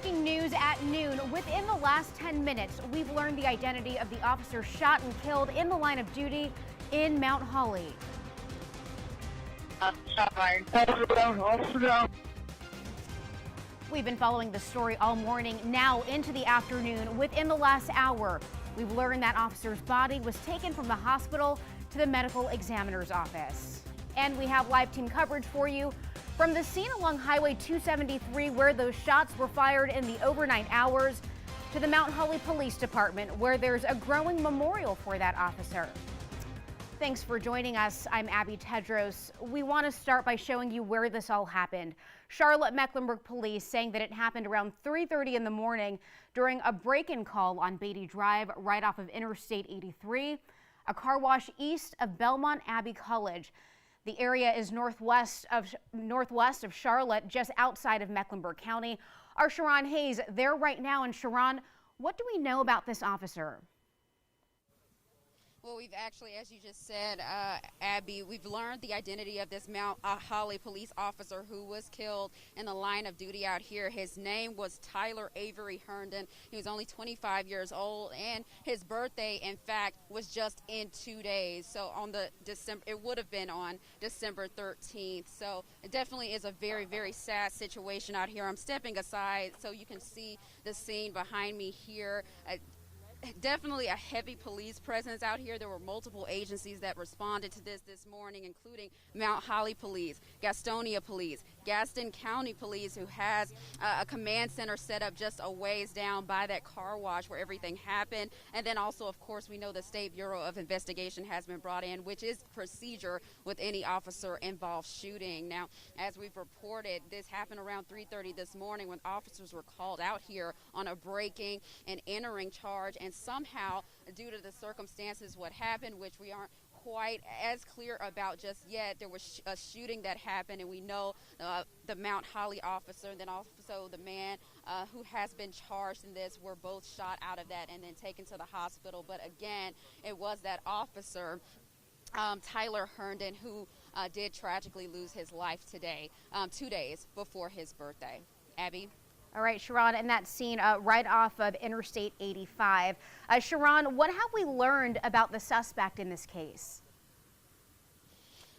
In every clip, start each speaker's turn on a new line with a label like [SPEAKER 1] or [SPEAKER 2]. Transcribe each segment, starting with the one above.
[SPEAKER 1] Breaking news at noon. Within the last 10 minutes, we've learned the identity of the officer shot and killed in the line of duty in Mount Holly. We've been following the story all morning, now into the afternoon. Within the last hour, we've learned that officer's body was taken from the hospital to the medical examiner's office. And we have live team coverage for you from the scene along Highway 273 where those shots were fired in the overnight hours to the Mount Holly Police Department where there's a growing memorial for that officer. Thanks for joining us. I'm Abby Tedros. We want to start by showing you where this all happened. Charlotte-Mecklenburg police saying that it happened around 3:30 in the morning during a break-in call on Beatty Drive right off of Interstate 83, a car wash east of Belmont Abbey College. The area is northwest of Charlotte, just outside of Mecklenburg County. Our Sharon Hayes there right now. And Sharon, what do we know about this officer?
[SPEAKER 2] Well, we've actually, as you just said, Abby, we've learned the identity of this Mount Holly police officer who was killed in the line of duty out here. His name was Tyler Avery Herndon. He was only 25 years old, and his birthday, in fact, was just in 2 days. So it would have been on December 13th. So it definitely is a very, very sad situation out here. I'm stepping aside so you can see the scene behind me here. Definitely a heavy police presence out here. There were multiple agencies that responded to this morning, including Mount Holly Police, Gastonia Police, Gaston County Police, who has a command center set up just a ways down by that car wash where everything happened. And then also, of course, we know the State Bureau of Investigation has been brought in, which is procedure with any officer involved shooting. Now, as we've reported, this happened around 3:30 this morning when officers were called out here on a breaking and entering charge. And somehow, due to the circumstances, what happened, which we aren't quite as clear about just yet, there was a shooting that happened, and we know the Mount Holly officer and then also the man who has been charged in this were both shot out of that and then taken to the hospital. But again, it was that officer, Tyler Herndon, who did tragically lose his life today, 2 days before his birthday. Abby?
[SPEAKER 1] All right, Sharon, and that scene right off of Interstate 85. Sharon, what have we learned about the suspect in this case?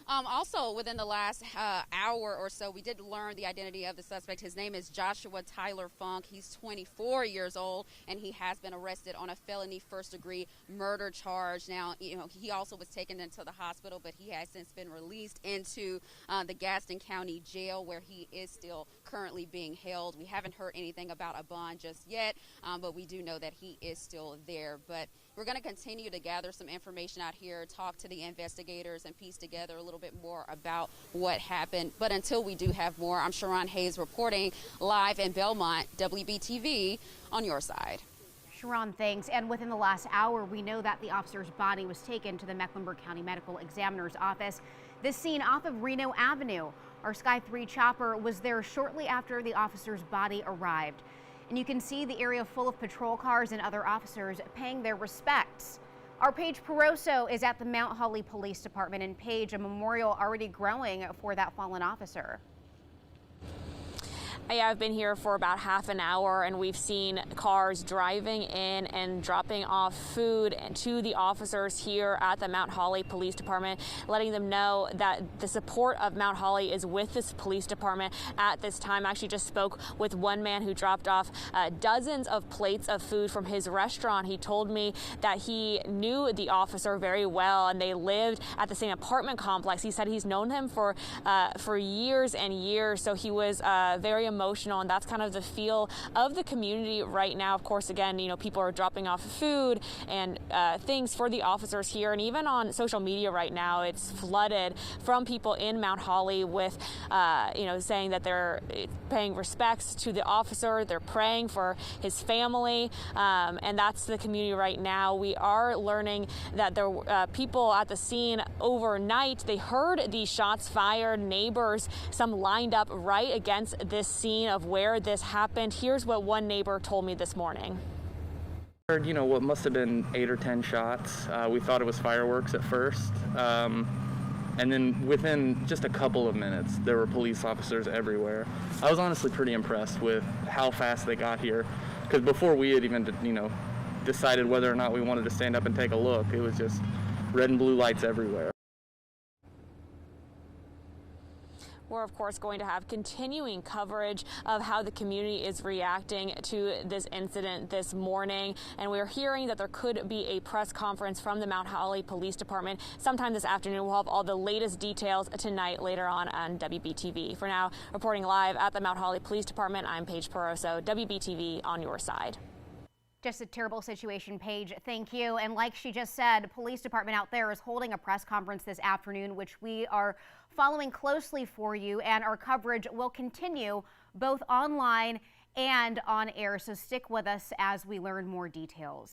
[SPEAKER 2] Also, within the last hour or so, we did learn the identity of the suspect. His name is Joshua Tyler Funk. He's 24 years old, and he has been arrested on a felony first-degree murder charge. Now, he also was taken into the hospital, but he has since been released into the Gaston County Jail, where he is still currently being held. We haven't heard anything about a bond just yet, but we do know that he is still there. But we're going to continue to gather some information out here, talk to the investigators, and piece together a little bit more about what happened. But until we do have more, I'm Sharon Hayes reporting live in Belmont, WBTV, on your side.
[SPEAKER 1] Sharon, thanks. And within the last hour, we know that the officer's body was taken to the Mecklenburg County Medical Examiner's office. This scene off of Reno Avenue. Our Sky 3 chopper was there shortly after the officer's body arrived. And you can see the area full of patrol cars and other officers paying their respects. Our Paige Peroso is at the Mount Holly Police Department. And Paige, a memorial already growing for that fallen officer.
[SPEAKER 3] Yeah, I've been here for about half an hour, and we've seen cars driving in and dropping off food to the officers here at the Mount Holly Police Department, letting them know that the support of Mount Holly is with this police department at this time. I actually just spoke with one man who dropped off dozens of plates of food from his restaurant. He told me that he knew the officer very well, and they lived at the same apartment complex. He said he's known him for years and years, so he was very emotional, and that's kind of the feel of the community right now. Of course, again, people are dropping off food and things for the officers here, and even on social media right now, it's flooded from people in Mount Holly with, saying that they're paying respects to the officer, they're praying for his family, and that's the community right now. We are learning that there were people at the scene overnight. They heard these shots fired, neighbors, some lined up right against this scene of where this happened. Here's what one neighbor told me this morning.
[SPEAKER 4] Heard, what must have been 8 or 10 shots. We thought it was fireworks at first. And then within just a couple of minutes, there were police officers everywhere. I was honestly pretty impressed with how fast they got here, because before we had even, decided whether or not we wanted to stand up and take a look, it was just red and blue lights everywhere.
[SPEAKER 3] We're, of course, going to have continuing coverage of how the community is reacting to this incident this morning. And we're hearing that there could be a press conference from the Mount Holly Police Department sometime this afternoon. We'll have all the latest details tonight later on WBTV. For now, reporting live at the Mount Holly Police Department, I'm Paige Peroso, WBTV on your side.
[SPEAKER 1] Just a terrible situation, Paige. Thank you. And like she just said, police department out there is holding a press conference this afternoon, which we are following closely for you, and our coverage will continue both online and on air. So stick with us as we learn more details.